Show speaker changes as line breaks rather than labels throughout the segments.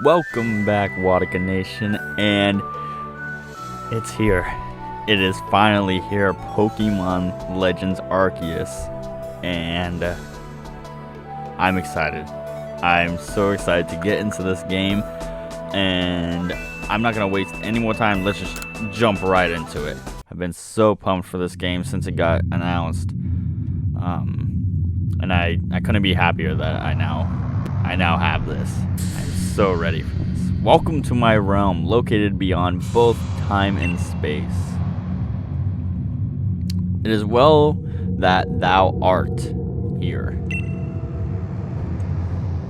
Welcome back, Wadika Nation, and it's here. It is finally here, Pokemon Legends Arceus, and I'm excited. I'm so excited to get into this game, and I'm not going to waste any more time. Let's just jump right into it. I've been so pumped for this game since it got announced, and I couldn't be happier that I now have this. I'm so ready for this. Welcome to my realm, located beyond both time and space. It is well that thou art here.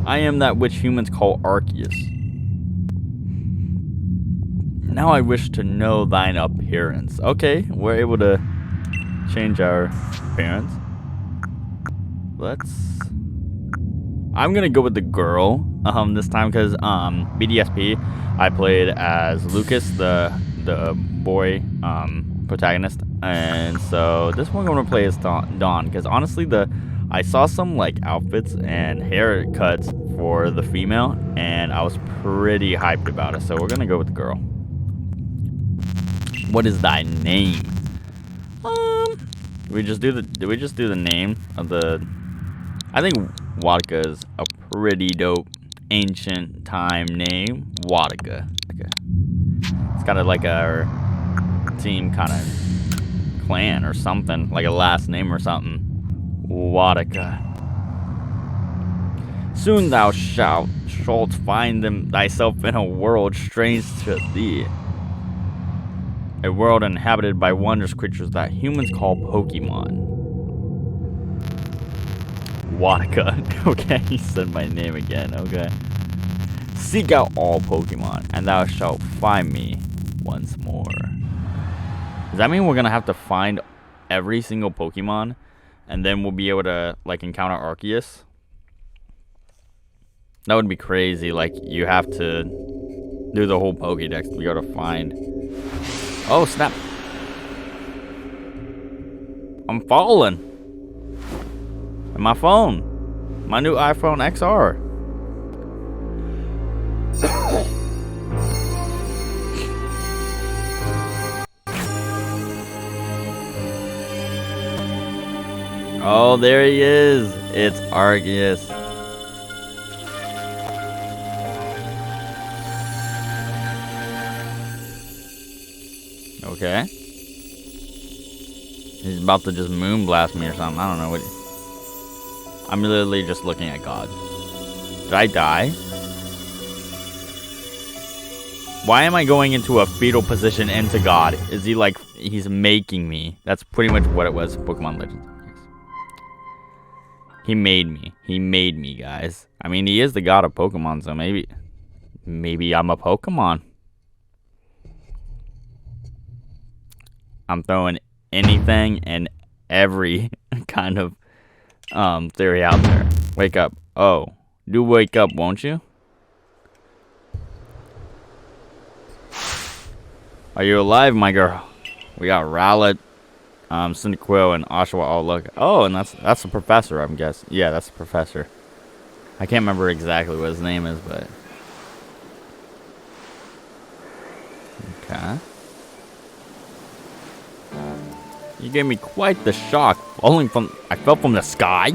I am that which humans call Arceus. Now I wish to know thine appearance. Okay, we're able to change our appearance. I'm gonna go with the girl this time because BDSP I played as Lucas, the boy protagonist, and so this one I'm gonna play as Dawn because honestly I saw some like outfits and haircuts for the female and I was pretty hyped about it, so we're gonna go with the girl. What is thy name? Did we just do the name of the? I think Wadika is a pretty dope ancient time name. Wadika. It's got like a team kind of clan or something, like a last name or something. Wadika. Soon thou shalt find thyself in a world strange to thee. A world inhabited by wondrous creatures that humans call Pokemon. Wadika. Okay, he said my name again. Okay. Seek out all Pokemon, and thou shalt find me once more. Does that mean we're gonna have to find every single Pokemon, and then we'll be able to like encounter Arceus? That would be crazy. Like you have to do the whole Pokédex to be able to find. Oh snap! I'm falling. And my phone, my new iPhone XR. Oh, there he is. It's Arceus. Okay. He's about to just moonblast me or something. I don't know what. I'm literally just looking at God. Did I die? Why am I going into a fetal position into God? Is he like, he's making me? That's pretty much what it was, Pokemon Legends. He made me. He made me, guys. I mean, he is the god of Pokemon, so maybe I'm a Pokemon. I'm throwing anything and every kind of theory out there. Wake up. Oh, do wake up, won't you? Are you alive, my girl? We got Rowlet, Cyndaquil, and Oshawott. Oh, look. Oh, and that's the professor, I'm guessing. Yeah, that's the professor. I can't remember exactly what his name is, but okay. You gave me quite the shock. I fell from the sky.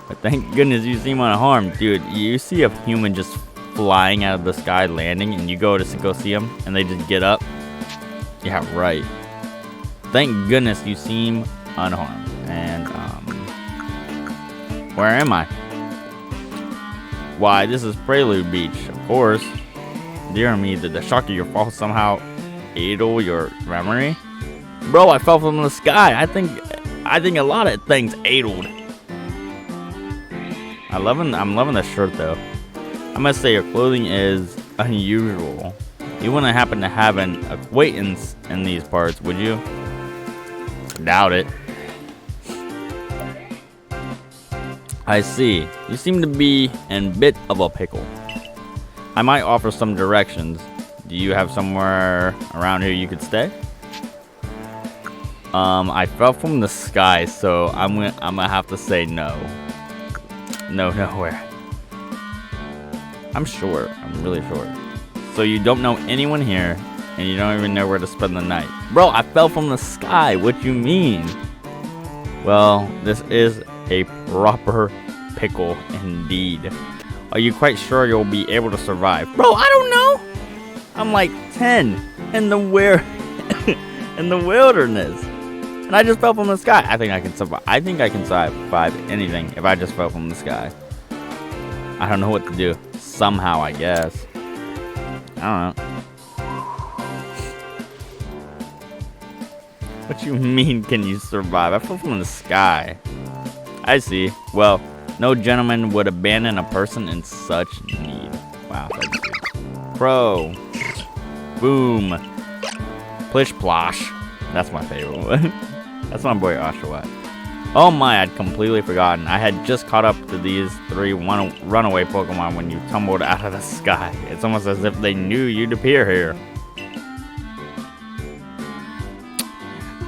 But thank goodness you seem unharmed, dude. You see a human just flying out of the sky, landing, and you go see them, and they just get up. Yeah, right. Thank goodness you seem unharmed. And where am I? Why, this is Prelude Beach, of course. Dear me, did the shock of your fall somehow aidle your memory? Bro, I fell from the sky. I think a lot of things aidled. I'm loving the shirt though. I must say your clothing is unusual. You wouldn't happen to have an acquaintance in these parts, would you? Doubt it. I see. You seem to be in a bit of a pickle. I might offer some directions. Do you have somewhere around here you could stay? I fell from the sky, so I'm gonna have to say no. No, nowhere. I'm short. I'm really short. So you don't know anyone here, and you don't even know where to spend the night. Bro, I fell from the sky. What you mean? Well, this is a proper pickle indeed. Are you quite sure you'll be able to survive? Bro, I don't know. I'm like 10 in the in the wilderness. And I just fell from the sky. I think I can survive. I think I can survive anything if I just fell from the sky. I don't know what to do. Somehow, I guess. I don't know. What you mean, can you survive? I fell from the sky. I see. Well, no gentleman would abandon a person in such need. Wow, that's good. Crow. Boom. Plish plosh. That's my favorite one. That's my boy Oshawott. Oh my, I'd completely forgotten. I had just caught up to these 3 runaway Pokemon when you tumbled out of the sky. It's almost as if they knew you'd appear here.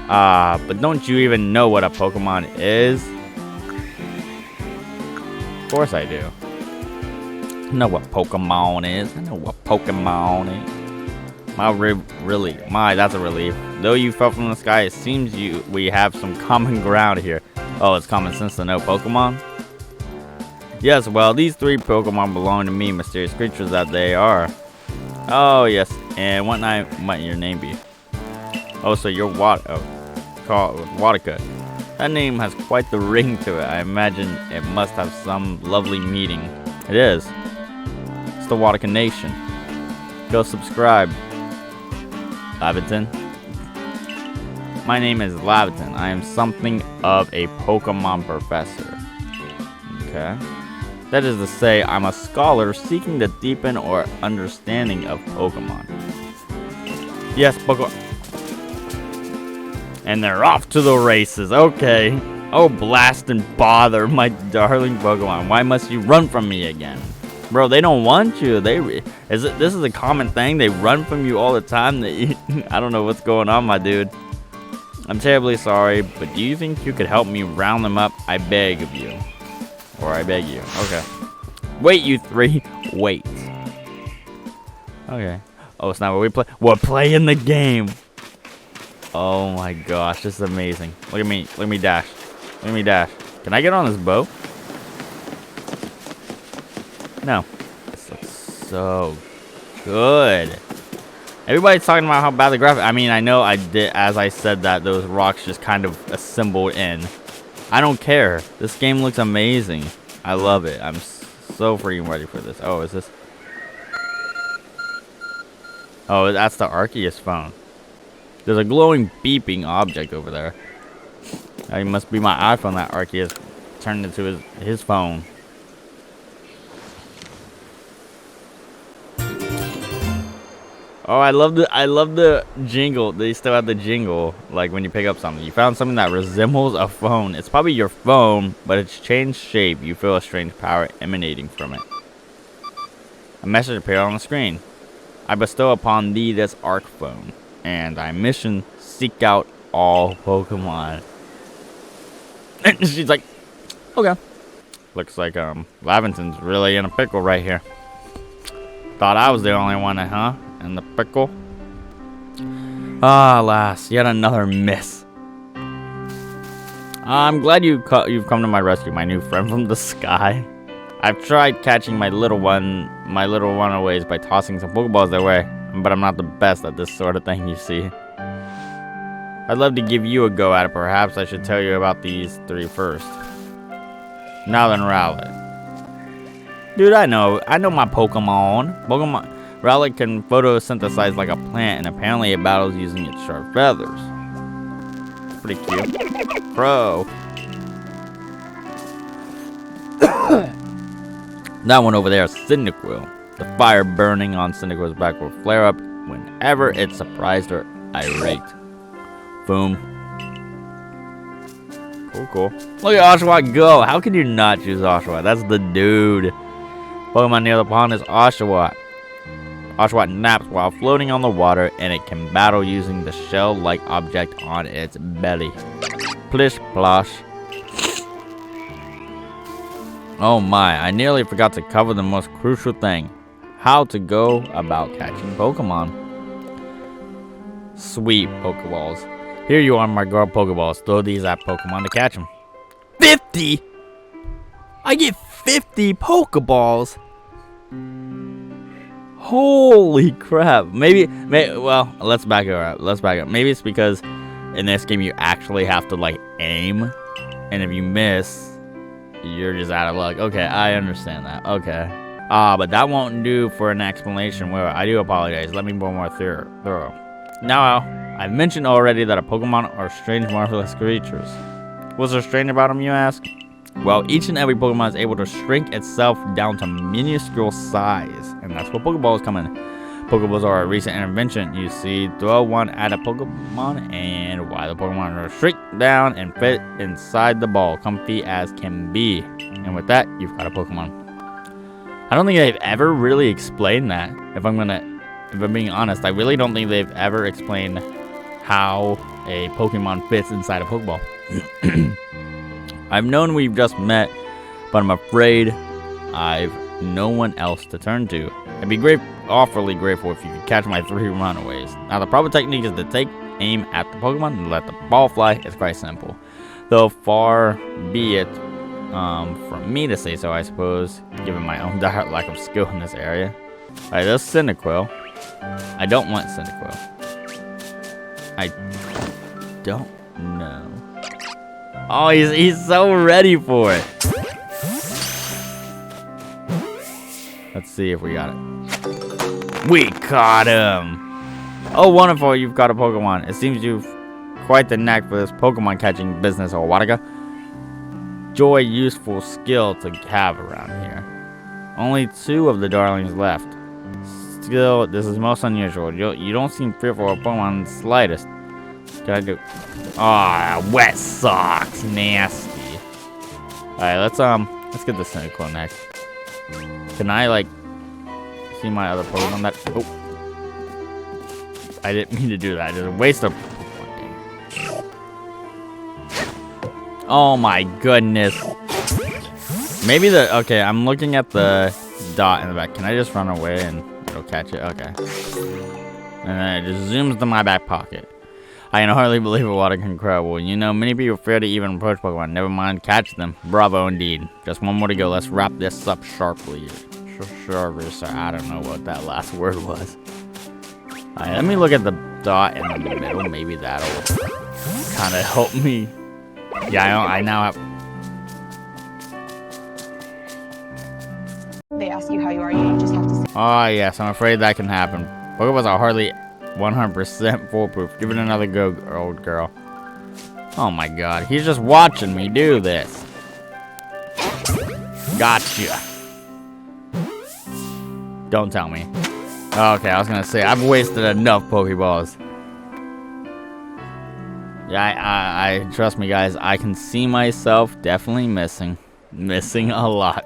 But don't you even know what a Pokemon is? Of course I do. I know what Pokemon is. I know what Pokemon is. That's a relief. Though you fell from the sky, it seems we have some common ground here. Oh, it's common sense to know Pokemon? Yes, well, these 3 Pokemon belong to me, mysterious creatures that they are. Oh, yes, and what might your name be? Oh, so you're called Watercut. That name has quite the ring to it. I imagine it must have some lovely meaning. It is. It's the Watercut Nation. Go subscribe. Laviton. My name is Laviton. I am something of a Pokemon professor. Okay. That is to say, I'm a scholar seeking to deepen our understanding of Pokemon. Yes, Pokemon. And they're off to the races. Okay. Oh, blast and bother, my darling Pokemon. Why must you run from me again? Bro, they don't want you. This is a common thing. They run from you all the time. I don't know what's going on, my dude. I'm terribly sorry, but do you think you could help me round them up? I beg of you. Or I beg you. Okay. Wait, you 3. Wait. Okay. Oh, it's not what we play. We're playing the game. Oh my gosh, this is amazing. Look at me. Look at me dash. Look at me dash. Can I get on this boat? No. This looks so good. Everybody's talking about how bad the graphics. I mean, I know I did, as I said that, those rocks just kind of assembled in. I don't care. This game looks amazing. I love it. I'm so freaking ready for this. Oh, is this? Oh, that's the Arceus phone. There's a glowing beeping object over there. It must be my iPhone that Arceus turned into his phone. Oh, I love the jingle. They still have the jingle, like when you pick up something. You found something that resembles a phone. It's probably your phone, but it's changed shape. You feel a strange power emanating from it. A message appeared on the screen. I bestow upon thee this Arc phone, and thy mission: seek out all Pokemon. And she's like, okay. Looks like Laventon's really in a pickle right here. Thought I was the only one, huh? In the pickle. Ah, alas, yet another miss. I'm glad you've come to my rescue, my new friend from the sky. I've tried catching my little runaways by tossing some Pokeballs their way, but I'm not the best at this sort of thing, you see. I'd love to give you a go at it. Perhaps I should tell you about these 3 first. Now then, Rowlet. Dude, I know my Pokemon. Rowlet can photosynthesize like a plant, and apparently it battles using its sharp feathers. Pretty cute. Crow. That one over there is Cyndaquil. The fire burning on Cyndaquil's back will flare up whenever it surprised or irate. Boom. Cool. Look at Oshawott go. How can you not choose Oshawott? That's the dude. Pokemon near the pond is Oshawott. Oshawott naps while floating on the water, and it can battle using the shell-like object on its belly. Plish plosh. Oh my, I nearly forgot to cover the most crucial thing. How to go about catching Pokemon. Sweet Pokeballs. Here you are, my girl Pokeballs. Throw these at Pokemon to catch them. 50? I get 50 Pokeballs? Holy crap. Well, let's back it up. Maybe it's because in this game you actually have to like aim. And if you miss, you're just out of luck. Okay, I understand that. Okay. But that won't do for an explanation. Well, I do apologize. Let me be more thorough. Now, I've mentioned already that a Pokemon are strange, marvelous creatures. What's so strange about them, you ask? Well, each and every Pokemon is able to shrink itself down to minuscule size, and that's where Pokeballs come in. Pokeballs are a recent invention. You see, throw one at a Pokemon, and while the Pokemon will shrink down and fit inside the ball, comfy as can be. And with that, you've got a Pokemon. I don't think they've ever really explained that. If I'm being honest, I really don't think they've ever explained how a Pokemon fits inside a Pokeball. I've known we've just met, but I'm afraid I've no one else to turn to. I'd be awfully grateful if you could catch my 3 runaways. Now, the proper technique is to take aim at the Pokemon and let the ball fly. It's quite simple. Though far be it from me to say so, I suppose, given my own dire lack of skill in this area. Alright, that's Cyndaquil. I don't want Cyndaquil. I don't know. Oh, he's so ready for it. Let's see if we got it. We caught him. Oh, wonderful, you've got a Pokemon. It seems you've quite the knack for this Pokemon catching business, Owataka. Joy, useful skill to have around here. Only 2 of the darlings left. Still, this is most unusual. You don't seem fearful of Pokemon in the slightest. Can I do? Ah, wet socks, nasty. Alright, let's get the Cyndaquil next. Can I like see my other Pokemon that? Oh, I didn't mean to do that. I just wasted a Pokemon. Oh my goodness. Maybe okay. I'm looking at the dot in the back. Can I just run away and it'll catch it? Okay. And then it just zooms to my back pocket. I can hardly believe it. What incredible. You know, many people fear to even approach Pokemon. Never mind, catch them. Bravo indeed. Just one more to go. Let's wrap this up sharply. Sharply, sir. I don't know what that last word was. Alright, let me look at the dot in the middle. Maybe that'll kind of help me. Yeah, I now have...
They ask you how you are, you just have to say...
Oh, yes, I'm afraid that can happen. Pokeballs are hardly 100% foolproof. Give it another go, old girl. Oh my god, he's just watching me do this. Gotcha. Don't tell me. Okay, I was gonna say, I've wasted enough Pokeballs. Yeah, I trust me, guys. I can see myself definitely missing a lot.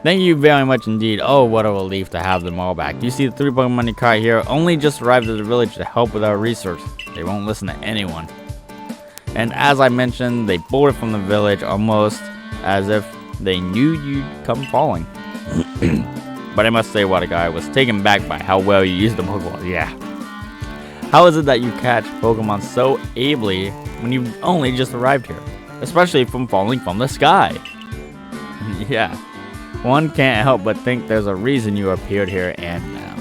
Thank you very much indeed. Oh, what a relief to have them all back. You see, the 3 Pokemon you caught here only just arrived at the village to help with our research. They won't listen to anyone. And as I mentioned, they bolted from the village almost as if they knew you'd come falling. But I must say, what a guy, was taken back by how well you used the Pokeball. Yeah. How is it that you catch Pokemon so ably when you only just arrived here? Especially from falling from the sky. Yeah. One can't help but think there's a reason you appeared here and now.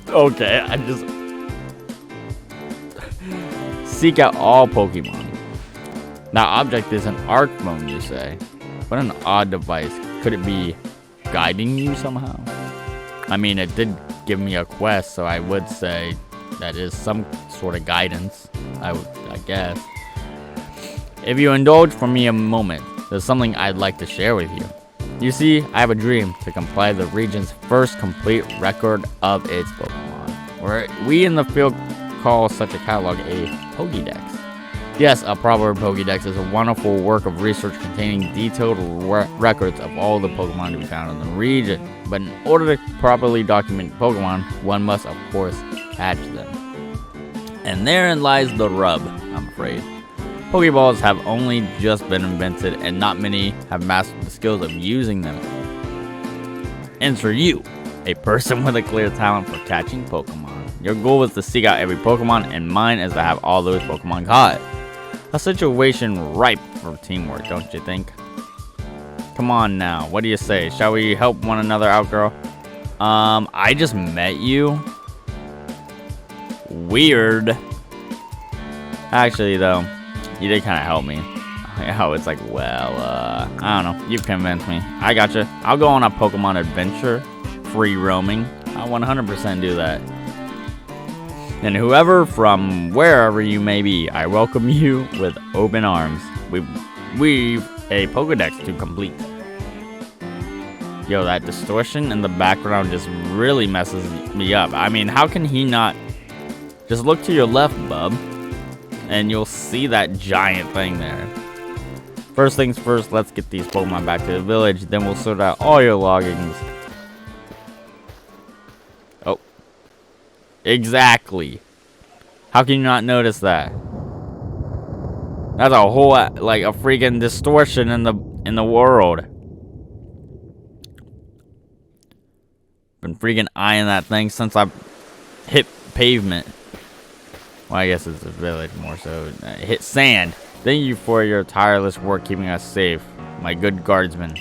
Okay, I just... Seek out all Pokemon. That object is an arc phone, you say. What an odd device. Could it be guiding you somehow? I mean, it did give me a quest, so I would say that is some sort of guidance. I guess. If you indulge for me a moment, there's something I'd like to share with you. You see, I have a dream to compile the region's first complete record of its Pokemon. Or we in the field call such a catalog a Pokédex. Yes, a proper Pokédex is a wonderful work of research containing detailed records of all the Pokemon to be found in the region. But in order to properly document Pokemon, one must of course catch them. And therein lies the rub, I'm afraid. Pokeballs have only just been invented, and not many have mastered the skills of using them. Enter you, a person with a clear talent for catching Pokemon. Your goal is to seek out every Pokemon, and mine is to have all those Pokemon caught. A situation ripe for teamwork, don't you think? Come on now, what do you say? Shall we help one another out, girl? I just met you. Weird. Actually, though, you did kind of help me. Oh, it's like, well, I don't know. You've convinced me. I gotcha. I'll go on a Pokemon adventure. Free roaming. I'll 100% do that. And whoever from wherever you may be, I welcome you with open arms. We've a Pokedex to complete. Yo, that distortion in the background just really messes me up. I mean, how can he not... Just look to your left, bub, and you'll see that giant thing there. First things first, let's get these Pokemon back to the village, then we'll sort out all your loggings. Oh. Exactly. How can you not notice that? That's a whole, like, a freaking distortion in the world. Been freaking eyeing that thing since I hit pavement. Well, I guess it's a village more so. Hit sand. Thank you for your tireless work keeping us safe, my good guardsman.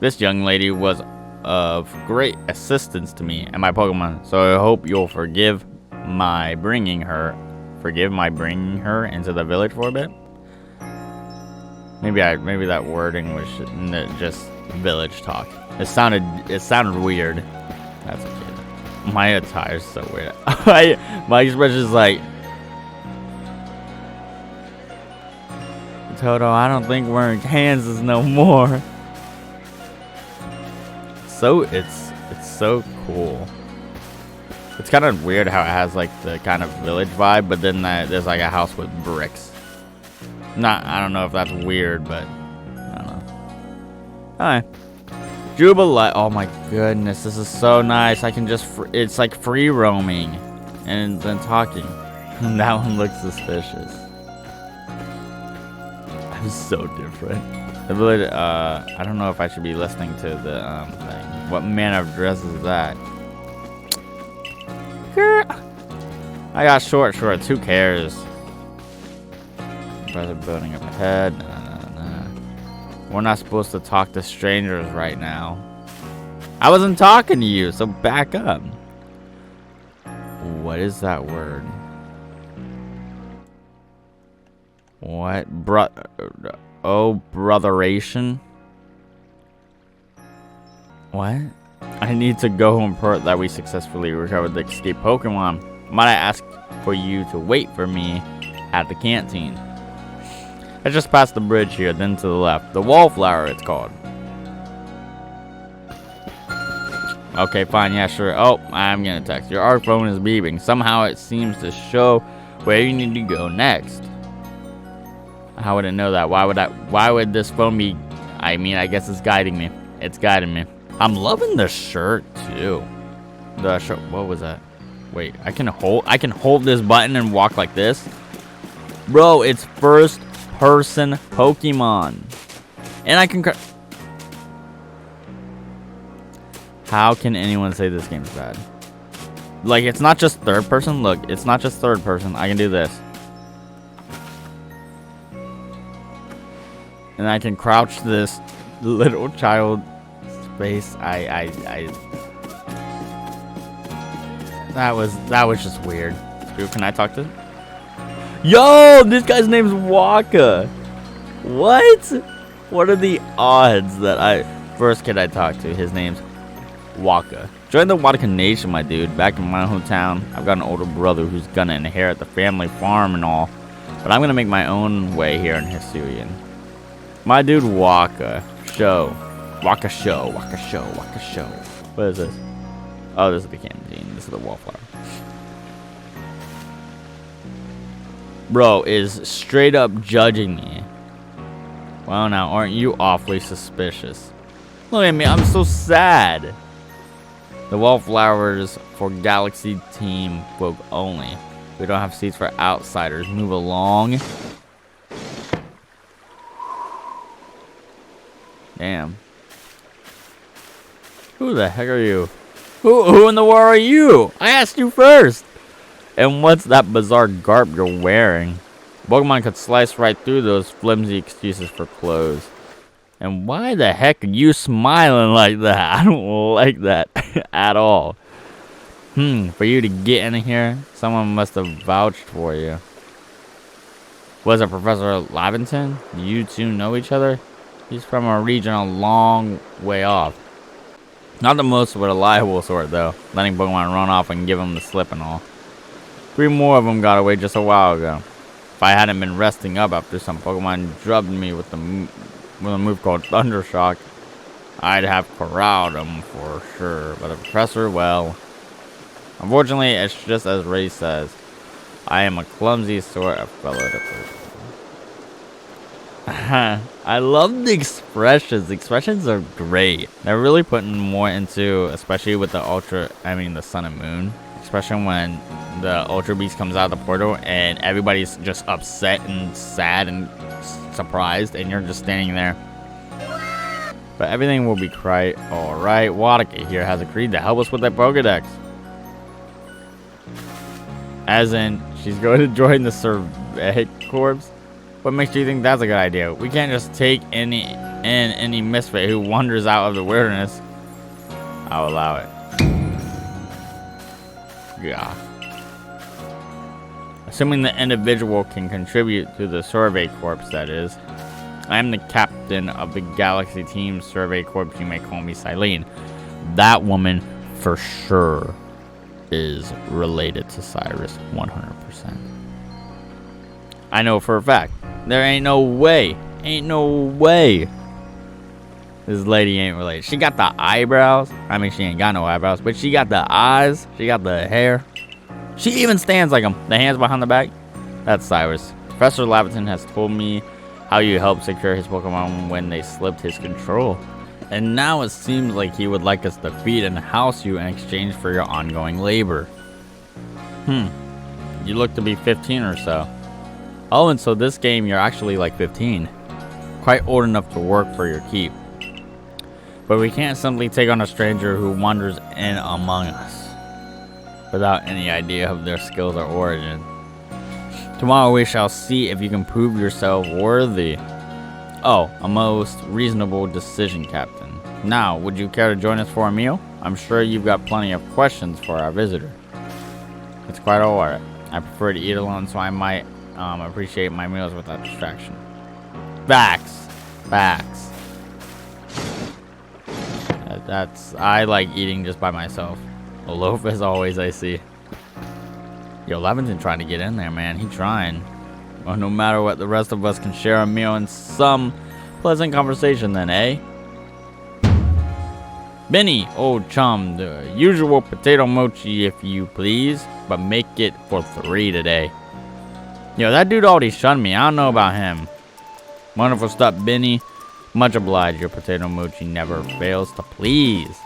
This young lady was of great assistance to me and my Pokemon, so I hope you'll forgive my bringing her into the village for a bit. Maybe that wording was just village talk. It sounded weird. That's okay. My attire's so weird. My expression is like, Toto, I don't think we're in Kansas no more. So it's so cool. It's kind of weird how it has like the kind of village vibe, but then there's like a house with bricks. I don't know if that's weird, but I don't know. Alright. Jubilee. Oh my goodness, this is so nice. I can just, it's like free roaming and then talking. That one looks suspicious. I'm so different. The village, I don't know if I should be listening to the thing. What manner of dress is that? Girl. I got short shorts, who cares? Brother building up ahead. We're not supposed to talk to strangers right now. I wasn't talking to you, so back up. What is that word? What? Brotheration? What? I need to go home and report that we successfully recovered the escaped Pokemon. Might I ask for you to wait for me at the canteen? I just passed the bridge here, then to the left. The Wallflower, it's called. Okay, fine, yeah, sure. Oh, I'm gonna text. Your ARC phone is beeping. Somehow it seems to show where you need to go next. How would it know that? Why would this phone be... I mean, I guess it's guiding me. It's guiding me. I'm loving the shirt, too. The shirt... What was that? Wait, I can hold this button and walk like this? Bro, it's first person Pokemon. And I can... How can anyone say this game's bad? Like, it's not just third person. Look, it's not just third person. I can do this. And I can crouch this little child face. That was just weird. Dude, can I talk to him? Yo, this guy's name's Waka. What? What are the odds that first kid I talked to, his name's Waka. Join the Waka Nation, my dude. Back in my hometown, I've got an older brother who's gonna inherit the family farm and all, but I'm gonna make my own way here in Hisuian. My dude Waka Show. Waka Show. Waka Show. Waka Show. What is this? Oh, this is the canteen. This is the Wallflower. Bro is straight up judging me. Well, now, aren't you awfully suspicious? Look at me, I'm so sad. The Wallflowers for Galaxy Team folk only. We don't have seats for outsiders. Move along. Damn. Who the heck are you? Who in the world are you? I asked you first. And what's that bizarre garb you're wearing? Pokemon could slice right through those flimsy excuses for clothes. And why the heck are you smiling like that? I don't like that at all. For you to get in here, someone must have vouched for you. Was it Professor Lavington? Do you two know each other? He's from a region a long way off. Not the most reliable sort, though. Letting Pokemon run off and give him the slip and all. 3 more of them got away just a while ago. If I hadn't been resting up after some Pokemon drubbed me with a move called Thundershock, I'd have corralled them for sure. But the Professor, well... Unfortunately, it's just as Ray says. I am a clumsy sort of fellow to I love the expressions. The expressions are great. They're really putting more into, especially with the the Sun and Moon. Especially when the Ultra Beast comes out of the portal and everybody's just upset and sad and surprised, and you're just standing there. But everything will be right. Alright, Wadaka here has agreed to help us with that Pokedex. As in, she's going to join the Survey Corps? What makes you think that's a good idea? We can't just take any misfit who wanders out of the wilderness. I'll allow it. Yeah. Assuming the individual can contribute to the Survey Corps, that is. I am the captain of the Galaxy Team Survey Corps. You may call me Silene. That woman, for sure, is related to Cyrus 100%. I know for a fact. There ain't no way. Ain't no way. This lady ain't related. She got the eyebrows. I mean, she ain't got no eyebrows, but she got the eyes. She got the hair. She even stands like him. The hands behind the back. That's Cyrus. Professor Lavington has told me how you helped secure his Pokemon when they slipped his control. And now it seems like he would like us to feed and house you in exchange for your ongoing labor. You look to be 15 or so. Oh, and so this game you're actually like 15. Quite old enough to work for your keep. But we can't simply take on a stranger who wanders in among us without any idea of their skills or origin. Tomorrow we shall see if you can prove yourself worthy. Oh, a most reasonable decision, Captain. Now, would you care to join us for a meal? I'm sure you've got plenty of questions for our visitor. It's quite alright. I prefer to eat alone, so I might appreciate my meals without distraction. Facts. Facts. I like eating just by myself. A loaf as always, I see. Yo, Lavington trying to get in there, man. He trying. Well, no matter what, the rest of us can share a meal and some pleasant conversation then, eh? Benny, old chum, the usual potato mochi if you please, but make it for 3 today. Yo, that dude already shunned me. I don't know about him. Wonderful stuff, Benny. Much obliged. Your potato mochi never fails to please.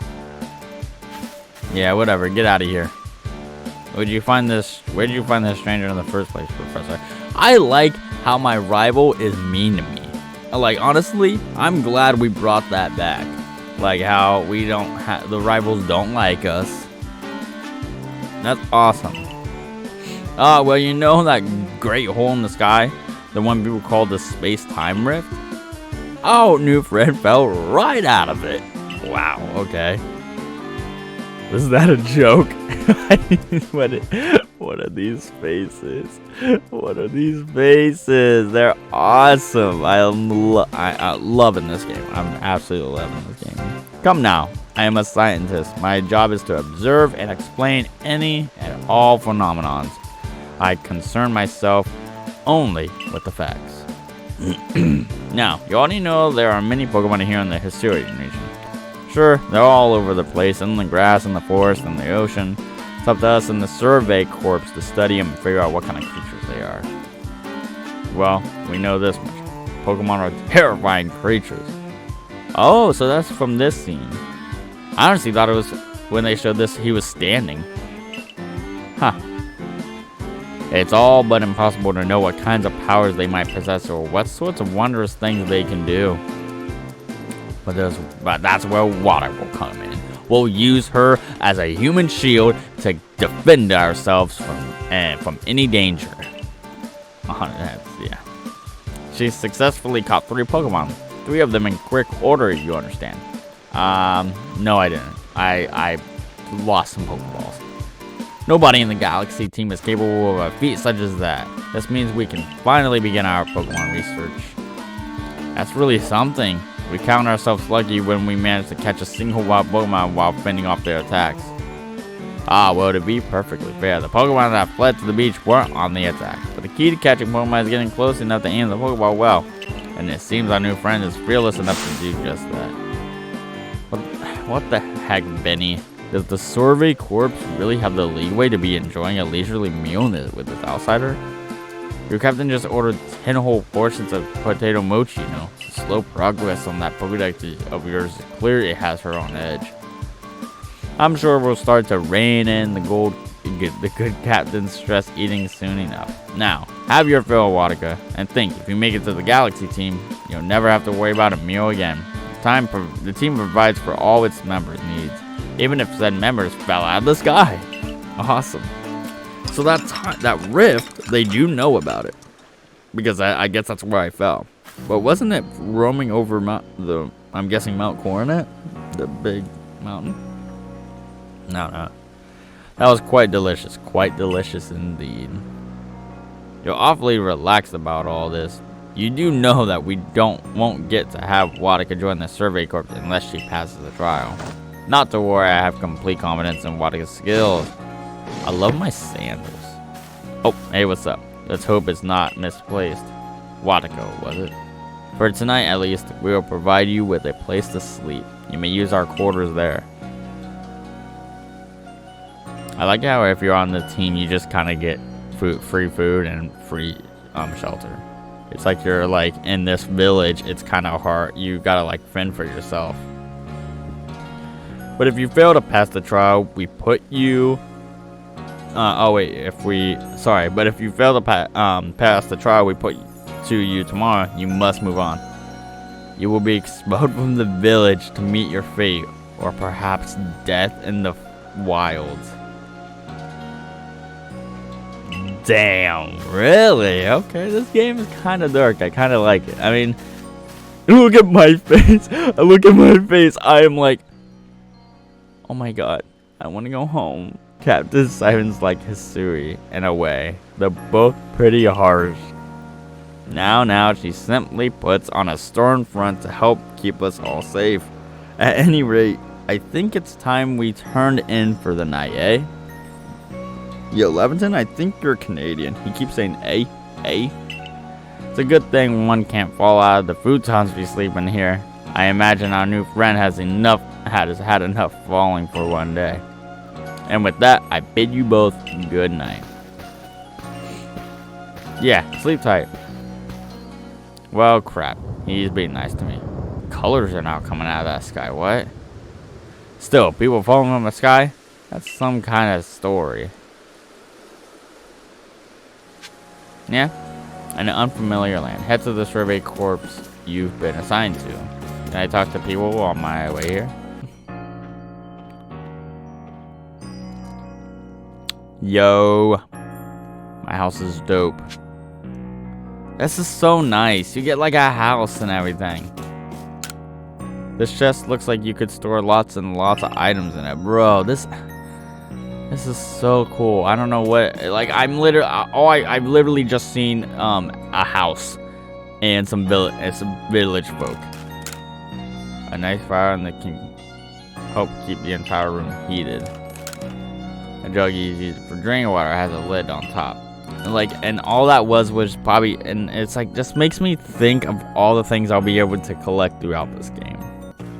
Yeah, whatever. Get out of here. Where'd you find this stranger in the first place, Professor? I like how my rival is mean to me. Like, honestly, I'm glad we brought that back. Like how we the rivals don't like us. That's awesome. Well, you know that great hole in the sky? The one people call the space-time rift? Oh, new friend fell right out of it. Wow, okay. Was that a joke? What are these faces? What are these faces? They're awesome. I'm loving this game. I'm absolutely loving this game. Come now. I am a scientist. My job is to observe and explain any and all phenomenons. I concern myself only with the facts. Now, you already know there are many Pokemon here in the Hisuian region. Sure, they're all over the place, in the grass, in the forest, in the ocean. It's up to us in the Survey Corps to study them and figure out what kind of creatures they are. Well, we know this much. Pokemon are terrifying creatures. Oh, so that's from this scene. I honestly thought it was when they showed this, he was standing. Huh. It's all but impossible to know what kinds of powers they might possess or what sorts of wondrous things they can do. But that's where water will come in. We'll use her as a human shield to defend ourselves from any danger. Yeah. She successfully caught 3 Pokemon. 3 of them in quick order, you understand. No, I didn't. I lost some Pokeballs. Nobody in the Galaxy team is capable of a feat such as that. This means we can finally begin our Pokemon research. That's really something. We count ourselves lucky when we manage to catch a single wild Pokemon while fending off their attacks. Well, to be perfectly fair, the Pokemon that fled to the beach weren't on the attack. But the key to catching Pokemon is getting close enough to aim the Pokeball well. And it seems our new friend is fearless enough to do just that. What the heck, Benny? Does the Survey Corps really have the leeway to be enjoying a leisurely meal with this outsider? Your captain just ordered 10 whole portions of potato mochi, you know. Slow progress on that Pokédex of yours is clear it has her on edge. I'm sure we'll start to rein in the good captain's stress eating soon enough. Now, have your fill, Watika, and think, if you make it to the Galaxy team, you'll never have to worry about a meal again. The team provides for all its members' needs, even if said members fell out of the sky. Awesome. So that rift, they do know about it, because I guess that's where I fell. But wasn't it roaming over I'm guessing Mount Coronet, the big mountain? No. That was quite delicious indeed. You're awfully relaxed about all this. You do know that we won't get to have Watika join the Survey Corps unless she passes the trial. Not to worry, I have complete confidence in Watika's skills. I love my sandals. Oh, hey, what's up? Let's hope it's not misplaced. Watika, was it? For tonight, at least, we will provide you with a place to sleep. You may use our quarters there. I like how if you're on the team, you just kind of get free food and free shelter. It's like you're like in this village. It's kind of hard. You gotta like fend for yourself. But if you fail to pass the trial, we put you. But if you fail to pass the trial, we put to you tomorrow. You must move on. You will be expelled from the village to meet your fate, or perhaps death in the wilds. Damn, really? Okay, this game is kind of dark. I kind of like it. I mean, look at my face. I am like, oh my god, I want to go home. Captain Simon's like Hisuian in a way. They're both pretty harsh. Now she simply puts on a stern front to help keep us all safe. At any rate, I think it's time we turned in for the night, eh? Yo, Levinson, I think you're Canadian. He keeps saying, eh? It's a good thing one can't fall out of the futons we sleep in here. I imagine our new friend has had enough falling for one day. And with that, I bid you both good night. Yeah, sleep tight. Well, crap. He's being nice to me. Colors are now coming out of that sky. What? Still, people falling from the sky? That's some kind of story. Yeah? An unfamiliar land. Head to the Survey Corps you've been assigned to. Can I talk to people on my way here? Yo. My house is dope. This is so nice. You get like a house and everything. This chest looks like you could store lots and lots of items in it. Bro, this is so cool. I don't know what, like, I've literally just seen a house and some village folk. A nice fire that can help keep the entire room heated. A jug used for drinking water has a lid on top. And all that was probably, and it's like, just makes me think of all the things I'll be able to collect throughout this game.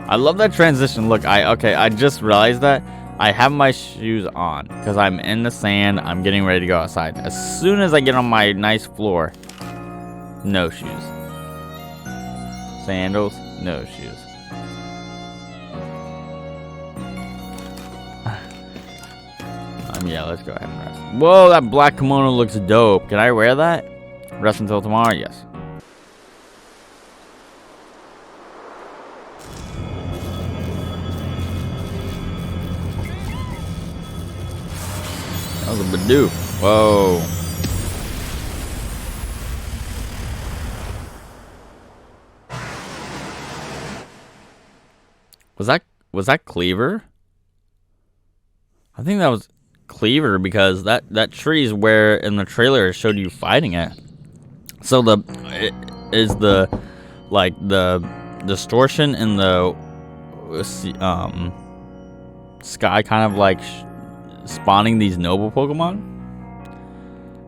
I love that transition. Look, I just realized that I have my shoes on because I'm in the sand. I'm getting ready to go outside. As soon as I get on my nice floor, no shoes. Sandals, no shoes. Yeah, let's go ahead and rest. Whoa, that black kimono looks dope. Can I wear that? Rest until tomorrow? Yes. That was a Badoo. Whoa. Was that Cleaver? I think that was Cleaver because that tree is where in the trailer it showed you fighting it. So the distortion in the sky kind of like spawning these noble Pokemon.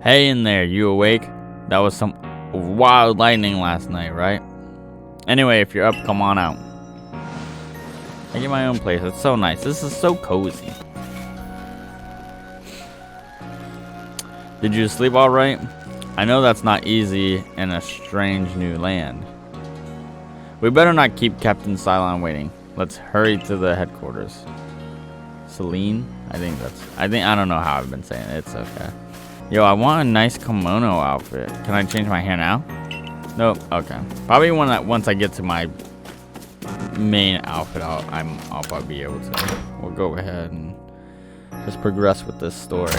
Hey in there, you awake? That was some wild lightning last night, right? Anyway, if you're up, come on out. I get my own place. It's so nice. This is so cozy. Did you sleep all right? I know that's not easy in a strange new land. We better not keep Captain Cylon waiting. Let's hurry to the headquarters. Celine? I don't know how I've been saying it. It's okay. Yo, I want a nice kimono outfit. Can I change my hair now? Nope. Okay. Probably once I get to my main outfit, I'll probably be able to. We'll go ahead and just progress with this story.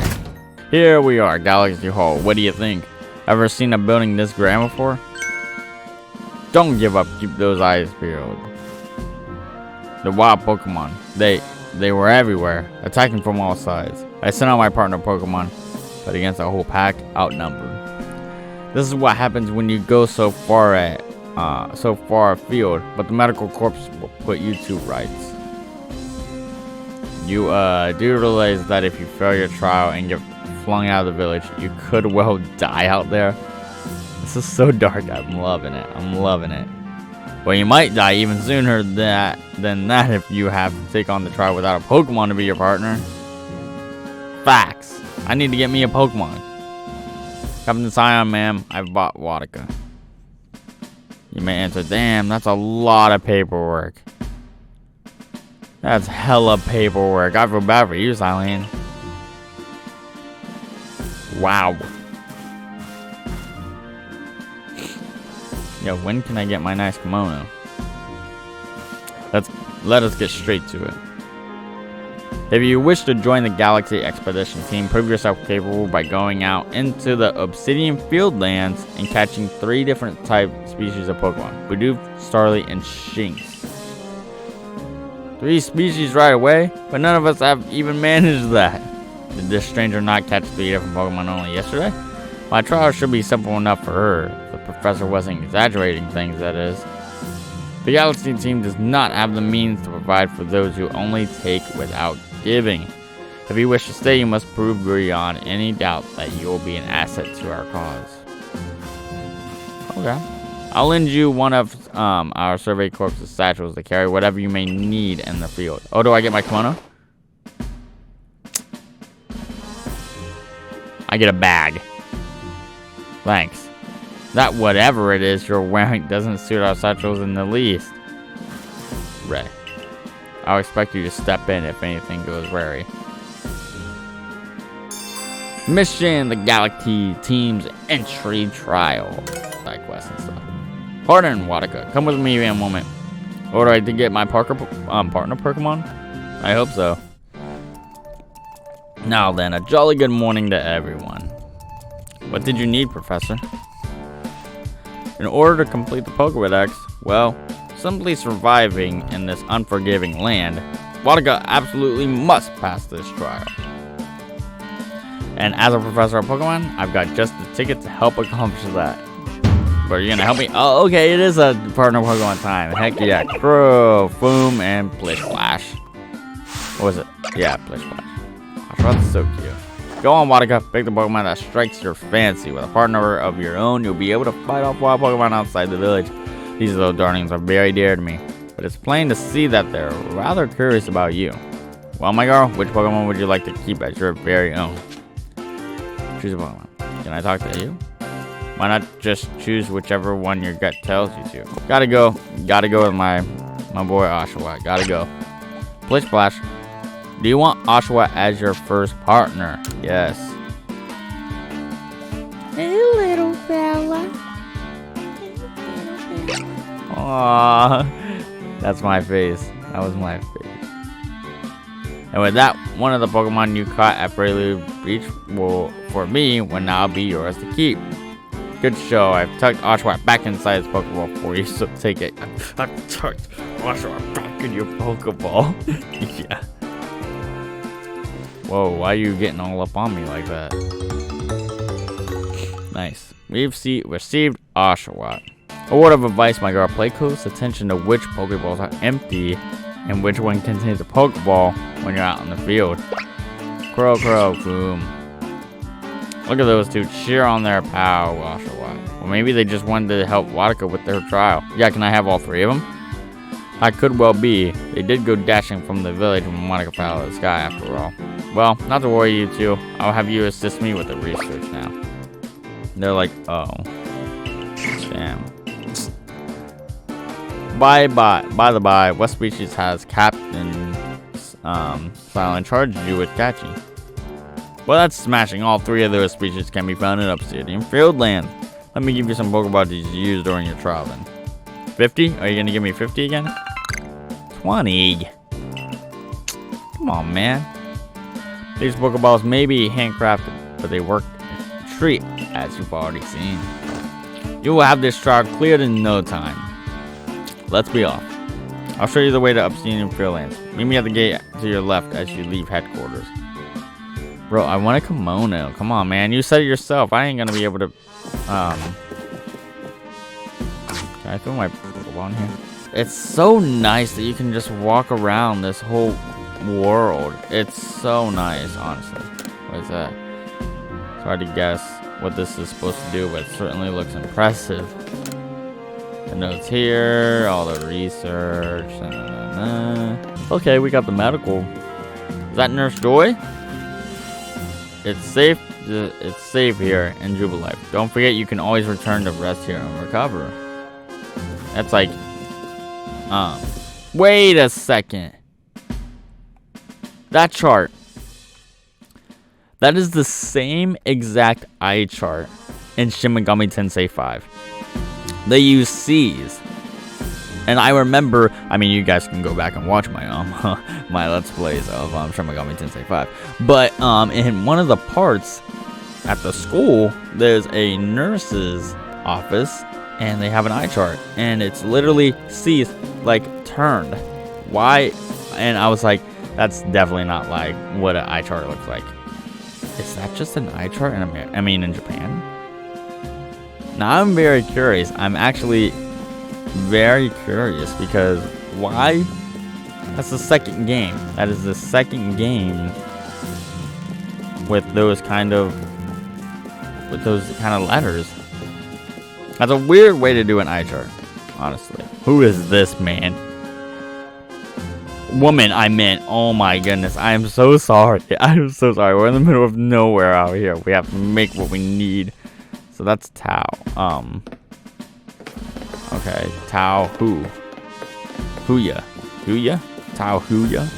Here we are, Galaxy Hall. What do you think? Ever seen a building this grand before? Don't give up. Keep those eyes peeled. The wild Pokemon. They were everywhere, attacking from all sides. I sent out my partner Pokemon, but against a whole pack, outnumbered. This is what happens when you go so far afield, but the medical corps will put you to rights. You do realize that if you fail your trial and get flung out of the village, you could well die out there. This is so dark. I'm loving it. I'm loving it. Well, you might die even sooner than that if you have to take on the trial without a Pokemon to be your partner. Facts. I need to get me a Pokemon. Captain Scion, ma'am, I've bought Wadika. You may answer, damn, that's a lot of paperwork. That's hella paperwork. I feel bad for you, Silene. Wow. Yo, when can I get my nice kimono? Let us get straight to it. If you wish to join the Galaxy Expedition team, prove yourself capable by going out into the Obsidian Fieldlands and catching 3 different species of Pokemon. Bidoof, Starly, and Shinx. 3 species right away? But none of us have even managed that. Did this stranger not catch 3 different Pokemon only yesterday? My trial should be simple enough for her. The professor wasn't exaggerating things, that is. The Galaxy team does not have the means to provide for those who only take without giving. If you wish to stay, you must prove beyond any doubt that you will be an asset to our cause. Okay. I'll lend you one of our Survey Corps' satchels to carry whatever you may need in the field. Oh, do I get my kimono? I get a bag. Thanks. That whatever it is you're wearing doesn't suit our satchels in the least. Ray. I'll expect you to step in if anything goes wary. Mission: the Galaxy team's entry trial. Side quests and stuff. Pardon, Wadika. Come with me in a moment. Or do I to get my partner Pokemon? I hope so. Now then, a jolly good morning to everyone. What did you need, Professor? In order to complete the Pokédex, well, simply surviving in this unforgiving land, Wadika absolutely must pass this trial. And as a professor of Pokemon, I've got just the ticket to help accomplish that. But are you gonna help me? Oh, okay, it is a partner Pokemon time. Heck yeah, Crow, Boom, and Plish Flash. What was it? Yeah, Plish Flash. Oh, that's so cute. Go on, Wadika, pick the Pokemon that strikes your fancy. With a partner of your own, you'll be able to fight off wild Pokemon outside the village. These little darlings are very dear to me, but it's plain to see that they're rather curious about you. Well, my girl, which Pokemon would you like to keep as your very own? Choose a Pokemon. Can I talk to you? Why not just choose whichever one your gut tells you to? Gotta go with my boy Oshawott. Gotta go. Plish Splash. Do you want Oshawott as your first partner? Yes.
Hey, little fella.
Aww. That's my face. That was my face. And with that, one of the Pokemon you caught at Prelude Beach will, for me, will now be yours to keep. Good show. I've tucked Oshawott back inside his Pokeball for you, so take it. I've tucked Oshawott back in your Pokeball. Yeah. Whoa, why are you getting all up on me like that? Nice. We've received Oshawott. A word of advice, my girl. Pay close attention to which Pokeballs are empty and which one contains a Pokeball when you're out in the field. Crow, boom. Look at those two cheer on their pal, Oshawott. Well, maybe they just wanted to help Wadika with their trial. Yeah, can I have all three of them? I could well be. They did go dashing from the village when Wadika fell out of the sky after all. Well, not to worry, you two. I'll have you assist me with the research now. They're like, oh. Damn. By the by, what species has Captain Silent charged you with catching? Well, that's smashing. All three of those species can be found in Obsidian Fieldland. Let me give you some Pokeballs to use during your trial then. 50? Are you going to give me 50 again? 20. Come on, man. These Pokeballs may be handcrafted, but they work a treat, as you've already seen. You will have this trial cleared in no time. Let's be off. I'll show you the way to Obsidian Fieldlands. Meet me at the gate to your left as you leave headquarters. Bro, I want a kimono. Come on, man. You said it yourself. I ain't gonna be able to. Can I throw my Pokeball in here? It's so nice that you can just walk around this whole world. It's so nice, honestly. What is that? It's hard to guess what this is supposed to do, but it certainly looks impressive. The notes here, all the research. Okay, we got the medical. Is that Nurse Joy? It's safe here in Jubilife. Don't forget you can always return to rest here and recover. That's like, wait a second. That chart. That is the same exact eye chart in Shin Megami Tensei 5. They use C's. And I remember, I mean, you guys can go back and watch my my Let's Plays of Shin Megami Tensei 5. But in one of the parts at the school, there's a nurse's office, and they have an eye chart, and it's literally C's like turned. Why? And I was like, that's definitely not like what an eye chart looks like. Is that just an eye chart in America? I mean, in Japan? Now I'm very curious. I'm actually very curious because why? That's the second game. That is the second game with those kind of letters. That's a weird way to do an eye chart, honestly. Who is this man? Woman, I meant. Oh my goodness. I am so sorry. I'm so sorry. We're in the middle of nowhere out here. We have to make what we need. So that's Tao. Okay. Tao who? Huya. Huya? Tao Huya?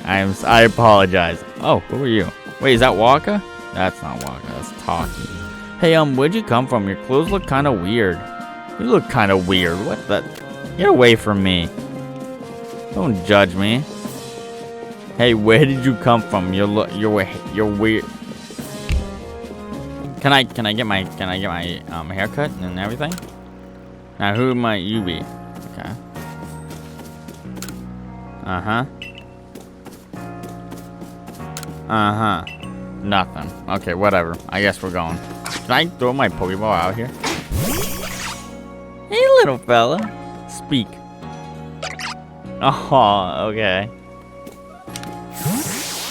I apologize. Oh, who are you? Wait, is that Waka? That's not Waka. That's Taki. Hey, where'd you come from? Your clothes look kind of weird. You look kind of weird. What the? Get away from me. Don't judge me. Hey, where did you come from? You're weird. Can I get my haircut and everything? Now who might you be? Okay. Nothing. Okay, whatever. I guess we're going. Can I throw my Pokeball out here? Hey, little fella. Speak. Oh, okay.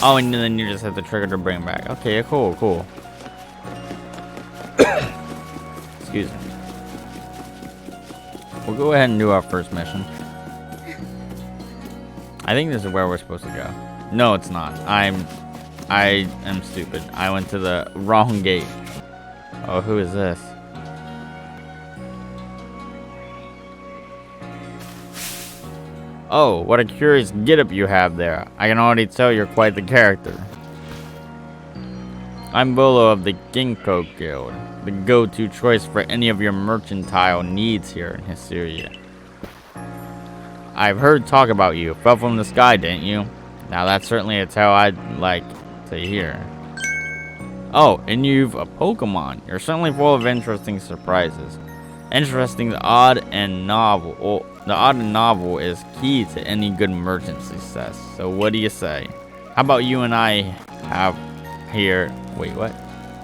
Oh, and then you just have to trigger to bring back. Okay, cool. Excuse me. We'll go ahead and do our first mission. I think this is where we're supposed to go. No, it's not. I am stupid. I went to the wrong gate. Oh, who is this? Oh, what a curious getup you have there. I can already tell you're quite the character. I'm Volo of the Ginkgo Guild, the go-to choice for any of your mercantile needs here in Hisuian. I've heard talk about you. Fell from the sky, didn't you? Now that's certainly a tale I'd like to hear. Oh, and you've a Pokemon. You're certainly full of interesting surprises. Interesting, the odd and novel. The odd and novel is key to any good merchant success. So what do you say? How about you and I have here? Wait, what?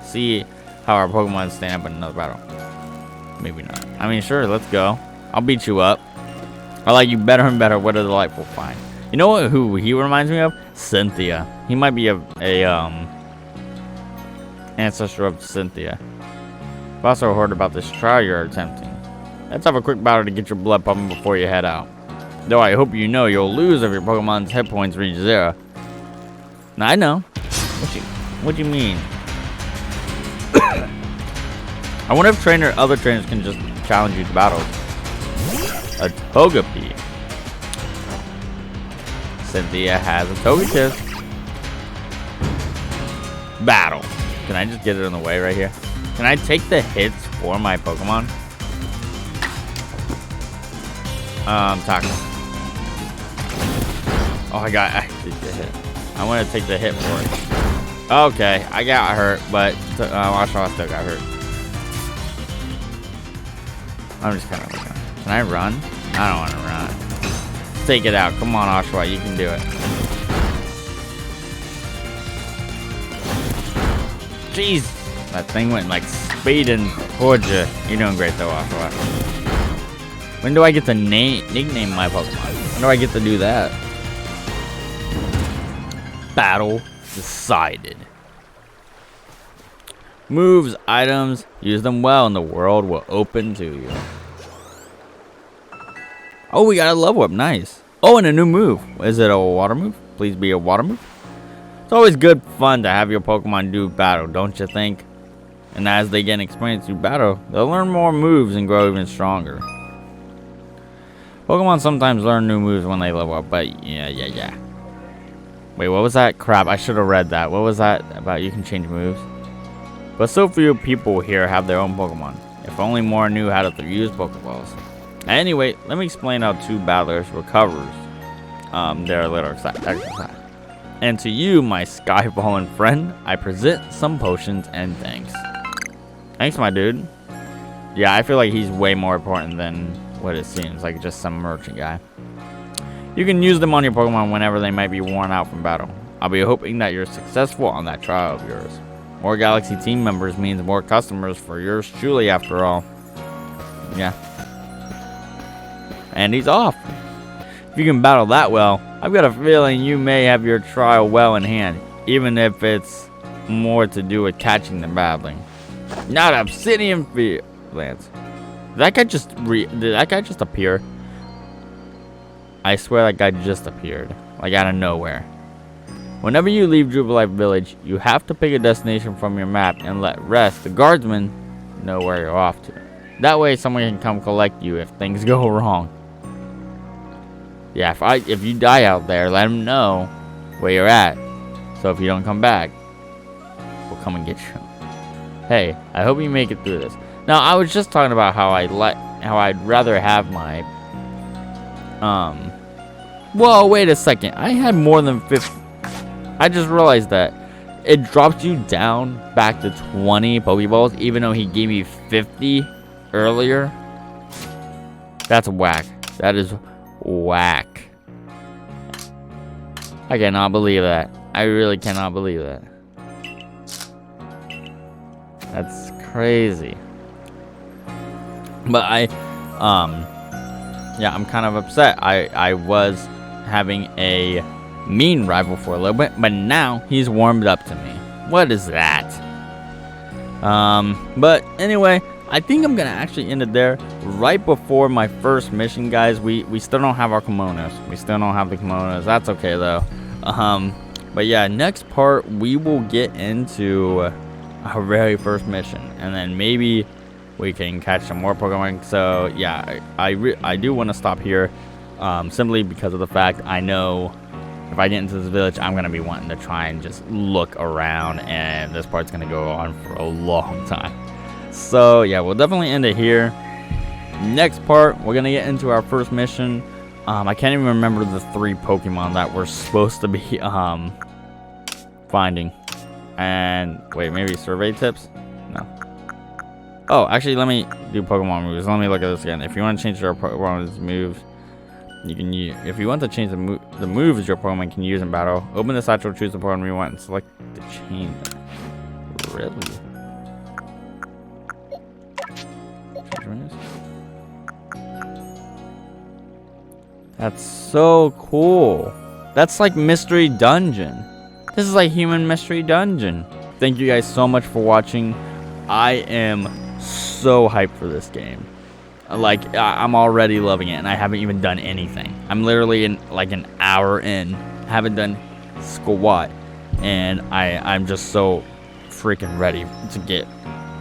See how our Pokemon stand up in another battle. Maybe not. I mean, sure, let's go. I'll beat you up. I like you better and better. What a delightful find. You know what? Who he reminds me of? Cynthia. He might be a ancestor of Cynthia. I've also heard about this trial you're attempting. Let's have a quick battle to get your blood pumping before you head out. Though I hope you know you'll lose if your Pokemon's hit points reach 0. Now I know. What do you mean? I wonder if other trainers can just challenge you to battle. A Togepi. Cynthia has a Togekiss. Battle. Can I just get it in the way right here? Can I take the hits for my Pokemon? Taco. Oh, I take the hit. I want to take the hit for it. Okay, I got hurt, but Oshawott still got hurt. I'm just kind of looking. Can I run? I don't want to run. Let's take it out. Come on, Oshawott, you can do it. Jeez, that thing went like speeding towards you. You're doing great though, Oshawott. When do I get to nickname my Pokemon? When do I get to do that? Battle decided. Moves, items, use them well and the world will open to you. Oh, we got a level up, nice. Oh, and a new move. Is it a water move? Please be a water move. It's always good fun to have your Pokemon do battle, don't you think? And as they gain experience through battle, they'll learn more moves and grow even stronger. Pokemon sometimes learn new moves when they level up, but yeah. Wait, what was that? Crap, I should have read that. What was that about you can change moves? But so few people here have their own Pokemon. If only more knew how to use Pokeballs. Anyway, let me explain how 2 battlers recovers their little exercise. And to you, my sky-fallen friend, I present some potions and thanks. Thanks, my dude. Yeah, I feel like he's way more important than what it seems, like just some merchant guy. You can use them on your Pokemon whenever they might be worn out from battle. I'll be hoping that you're successful on that trial of yours. More Galaxy team members means more customers for yours truly, after all. Yeah. And he's off. If you can battle that well, I've got a feeling you may have your trial well in hand, even if it's more to do with catching than battling. Not Obsidian Field, Lance. Did that guy just appear? I swear that guy just appeared, like out of nowhere. Whenever you leave Jubilife Village, you have to pick a destination from your map and let Rest, the guardsman, know where you're off to. That way someone can come collect you if things go wrong. Yeah, if you die out there, let them know where you're at. So if you don't come back, we'll come and get you. Hey, I hope you make it through this. Now, I was just talking about how I'd rather have my Whoa, wait a second. I had more than 50. I just realized that it drops you down back to 20 Pokeballs, even though he gave me 50 earlier. That's whack. That is whack. I cannot believe that. I really cannot believe that. That's crazy. But yeah, I'm kind of upset. I was having a mean rival for a little bit, but now he's warmed up to me. What is that? But anyway, I think I'm gonna actually end it there. Right before my first mission, guys. We still don't have our kimonos. We still don't have the kimonos. That's okay though. But yeah, next part we will get into our very first mission, and then maybe we can catch some more Pokemon. So yeah, I do want to stop here. simply because of the fact I know if I get into this village, I'm gonna be wanting to try and just look around, and this part's gonna go on for a long time. So yeah, we'll definitely end it here. Next part, we're gonna get into our first mission. I can't even remember the 3 Pokemon that we're supposed to be finding. And wait, maybe survey tips? No. Oh, actually, let me do Pokemon moves. Let me look at this again. If you want to change your Pokemon's moves, you can use. If you want to change the moves your Pokemon can use in battle, open the satchel, choose the Pokemon you want, and select the change. Really? That's so cool. That's like Mystery Dungeon. This is like Human Mystery Dungeon. Thank you guys so much for watching. I am so hyped for this game. Like, I'm already loving it, and I haven't even done anything. I'm literally in like an hour in, haven't done squat, and I'm just so freaking ready to get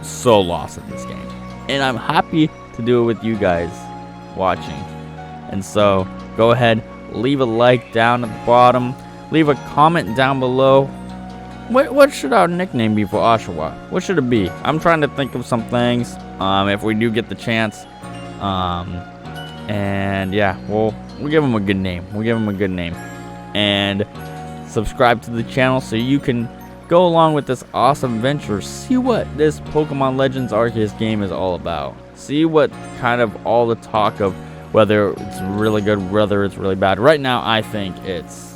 so lost in this game. And I'm happy to do it with you guys watching. And so, go ahead, leave a like down at the bottom, leave a comment down below. What should our nickname be for Oshawa? What should it be? I'm trying to think of some things, if we do get the chance. And yeah, we'll give him a good name. We'll give him a good name. And subscribe to the channel so you can go along with this awesome adventure. See what this Pokemon Legends Arceus game is all about. See what kind of all the talk of whether it's really good, whether it's really bad. Right now, I think it's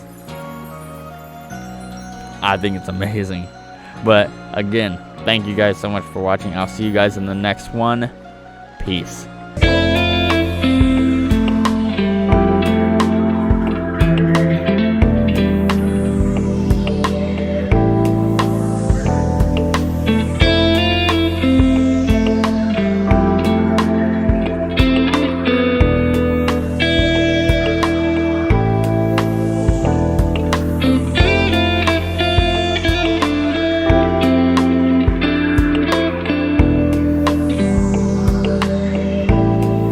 amazing. But again, thank you guys so much for watching. I'll see you guys in the next one. Peace.